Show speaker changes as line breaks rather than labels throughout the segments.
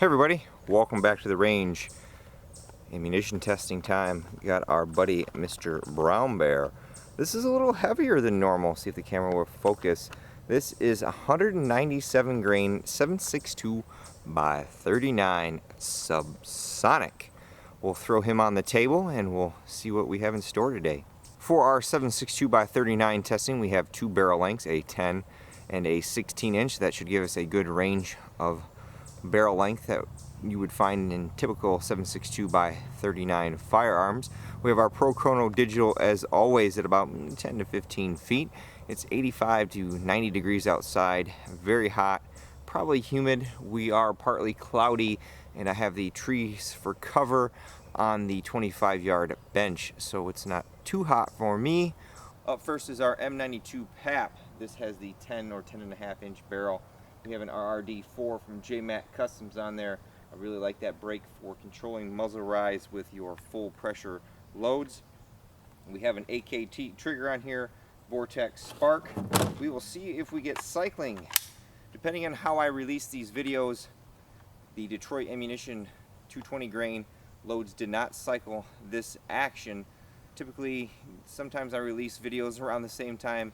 everybody, welcome back to the range. Ammunition testing time. We got our buddy Mr. Brown Bear. This is a little heavier than normal. See if the camera will focus. This is 197 grain 7.62 by 39 Subsonic. We'll throw him on the table and we'll see what we have in store today. For our 7.62 by 39 testing, we have two barrel lengths, a 10 and a 16 inch. That should give us a good range of barrel length that you would find in typical 7.62 by 39 firearms. We have our Pro Chrono digital as always at about 10 to 15 feet. It's 85 to 90 degrees outside, very hot, probably humid. We are partly cloudy and I have the trees for cover on the 25-yard bench, so it's not too hot for me. Up first is our M92 PAP. This has the 10 or 10.5 inch barrel. We have an RRD4 from JMac Customs on there. I really like that brake for controlling muzzle rise with your full pressure loads. We have an AKT trigger on here, Vortex Spark. We will see if we get cycling. Depending on how I release these videos, the Detroit Ammunition 220 grain loads did not cycle this action. Typically, sometimes I release videos around the same time.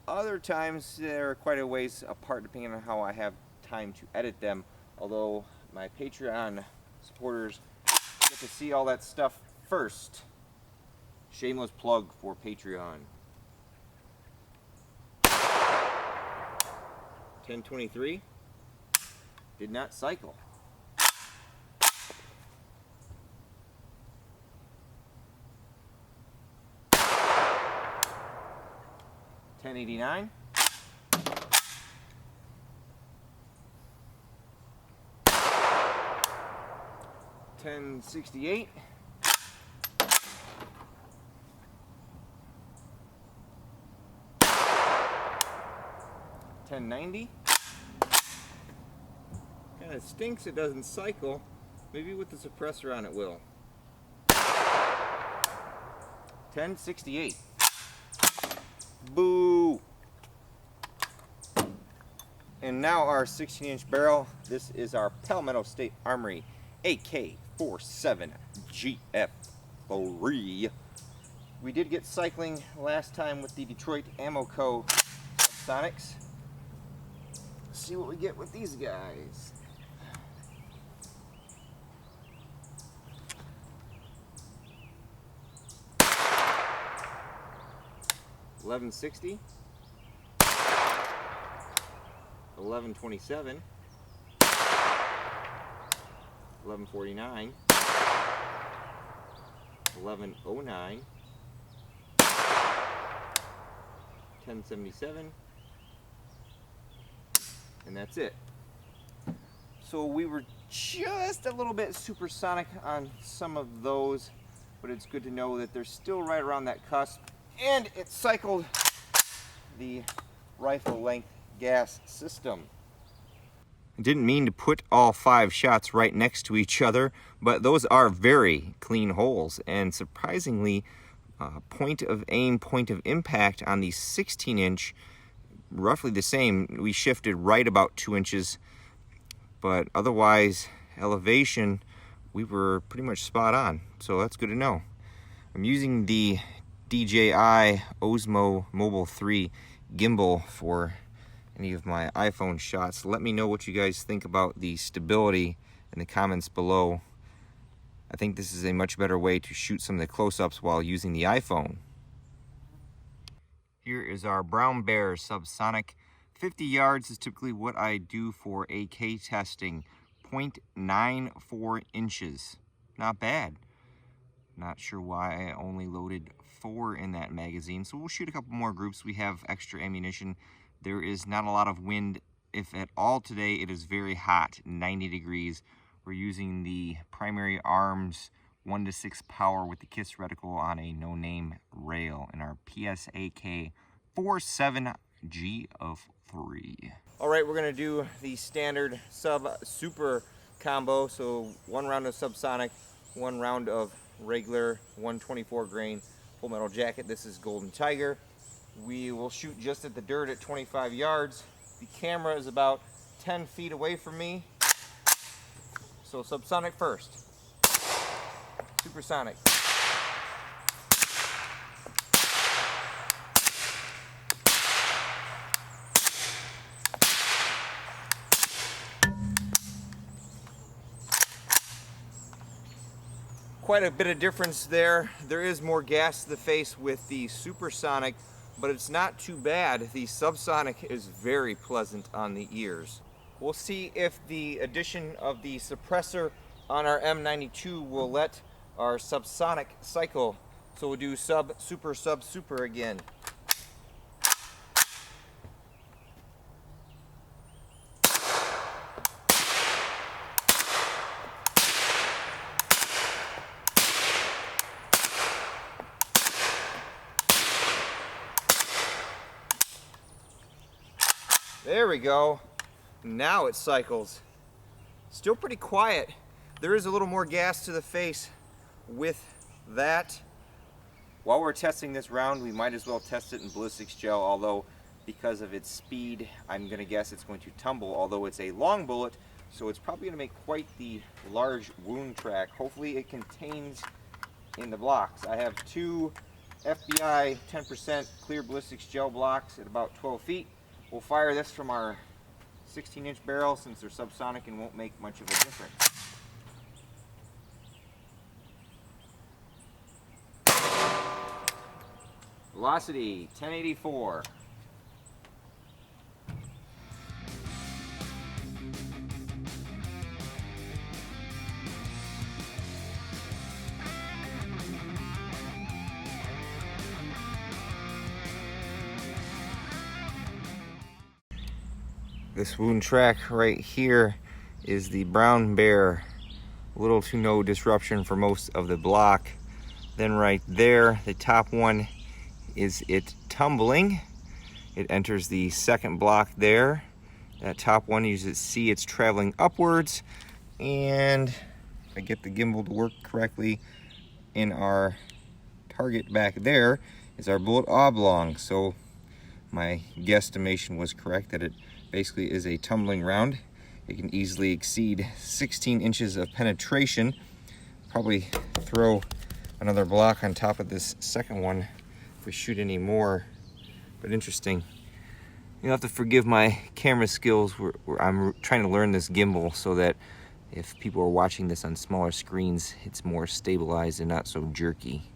Other times they're quite a ways apart depending on how I have time to edit them. Although my Patreon supporters get to see all that stuff first. Shameless plug for Patreon. 1023 did not cycle. 1089. 1068. 1090. Kind of stinks it doesn't cycle. Maybe with the suppressor on it will. 1068. Boo! And now our 16-inch barrel. This is our Palmetto State Armory AK-47GF3. We did get cycling last time with the Detroit Ammo Co. Subsonics. Let's see what we get with these guys. $11.60, $11.27, $11.49, $11.09, $10.77, and that's it. So we were just a little bit supersonic on some of those, but it's good to know that they're still right around that cusp. And it cycled the rifle length gas system. I didn't mean to put all 5 shots right next to each other, but those are very clean holes, and surprisingly, point of aim, point of impact on the 16-inch, roughly the same. We shifted right about 2 inches, but otherwise, elevation, we were pretty much spot on, so that's good to know. I'm using the DJI Osmo Mobile 3 gimbal for any of my iPhone shots. Let me know what you guys think about the stability in the comments below. I think this is a much better way to shoot some of the close-ups while using the iPhone. Here is our Brown Bear Subsonic. 50 yards is typically what I do for AK testing. 0.94 inches. Not bad. Not sure why I only loaded 4 in that magazine, so we'll shoot a couple more groups. We have extra ammunition. There is not a lot of wind, if at all today. It is very hot, 90 degrees. We're using the primary arms 1 to 6 power with the KISS reticle on a no-name rail in our PSAK 47G of 3. All right, we're gonna do the standard sub super combo. So 1 round of subsonic, 1 round of regular 124 grain full metal jacket. This is Golden Tiger. We will shoot just at the dirt at 25 yards. The camera is about 10 feet away from me. So subsonic first. Supersonic. Quite a bit of difference there. There is more gas to the face with the supersonic, but it's not too bad. The subsonic is very pleasant on the ears. We'll see if the addition of the suppressor on our M92 will let our subsonic cycle. So we'll do sub, super again. There we go. Now it cycles. Still pretty quiet. There is a little more gas to the face with that. While we're testing this round, we might as well test it in ballistics gel, although because of its speed, I'm going to guess it's going to tumble, although it's a long bullet, so it's probably going to make quite the large wound track. Hopefully it contains in the blocks. I have two FBI 10% clear ballistics gel blocks at about 12 feet. We'll fire this from our 16-inch barrel since they're subsonic and won't make much of a difference. Velocity 1084. This wound track right here is the brown bear. Little to no disruption for most of the block. Then right there, the top one is it tumbling. It enters the second block there. That top one, you see it's traveling upwards. And if I get the gimbal to work correctly, in our target back there is our bullet oblong. So my guesstimation was correct that it basically is a tumbling round. It can easily exceed 16 inches of penetration. Probably throw another block on top of this second one if we shoot any more. But interesting. You'll have to forgive my camera skills. I'm trying to learn this gimbal so that if people are watching this on smaller screens, it's more stabilized and not so jerky.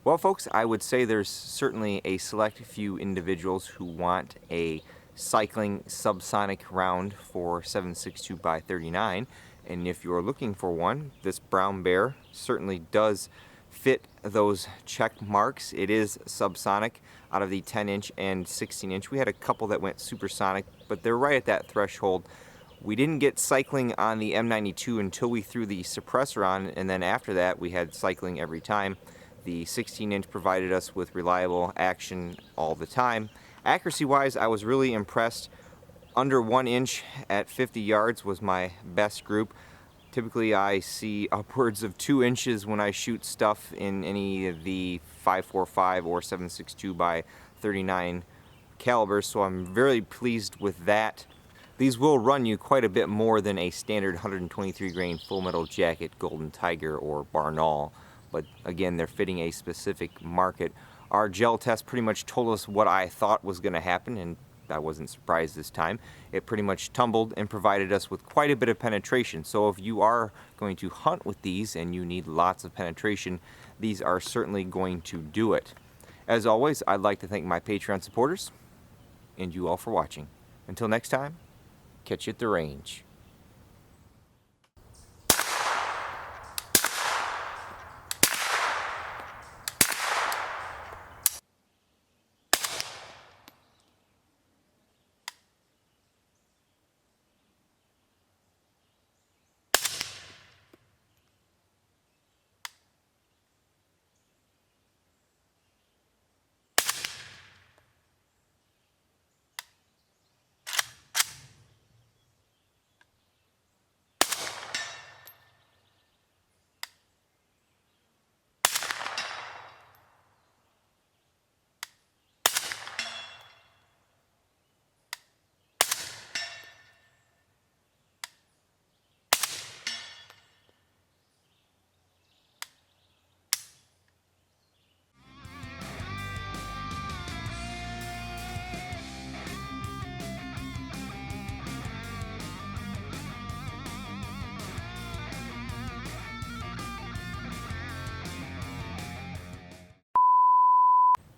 Well, folks, I would say there's certainly a select few individuals who want a cycling subsonic round for 7.62x39, and if you're looking for one, this brown bear certainly does fit those check marks. It is subsonic out of the 10-inch and 16-inch. We had a couple that went supersonic, but they're right at that threshold. We didn't get cycling on the M92 until we threw the suppressor on, and then after that we had cycling every time. The 16-inch provided us with reliable action all the time. Accuracy-wise, I was really impressed. Under 1 inch at 50 yards was my best group. Typically, I see upwards of 2 inches when I shoot stuff in any of the 5.45 or 7.62x39 calibers, so I'm very pleased with that. These will run you quite a bit more than a standard 123 grain full metal jacket Golden Tiger or Barnaul. But again, they're fitting a specific market. Our gel test pretty much told us what I thought was going to happen, and I wasn't surprised this time. It pretty much tumbled and provided us with quite a bit of penetration. So if you are going to hunt with these and you need lots of penetration, these are certainly going to do it. As always, I'd like to thank my Patreon supporters and you all for watching. Until next time, catch you at the range.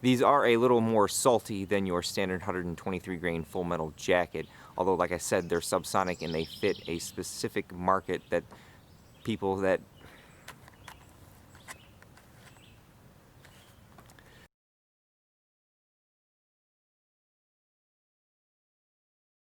These are a little more salty than your standard 123 grain full metal jacket, although like I said, they're subsonic and they fit a specific market that people that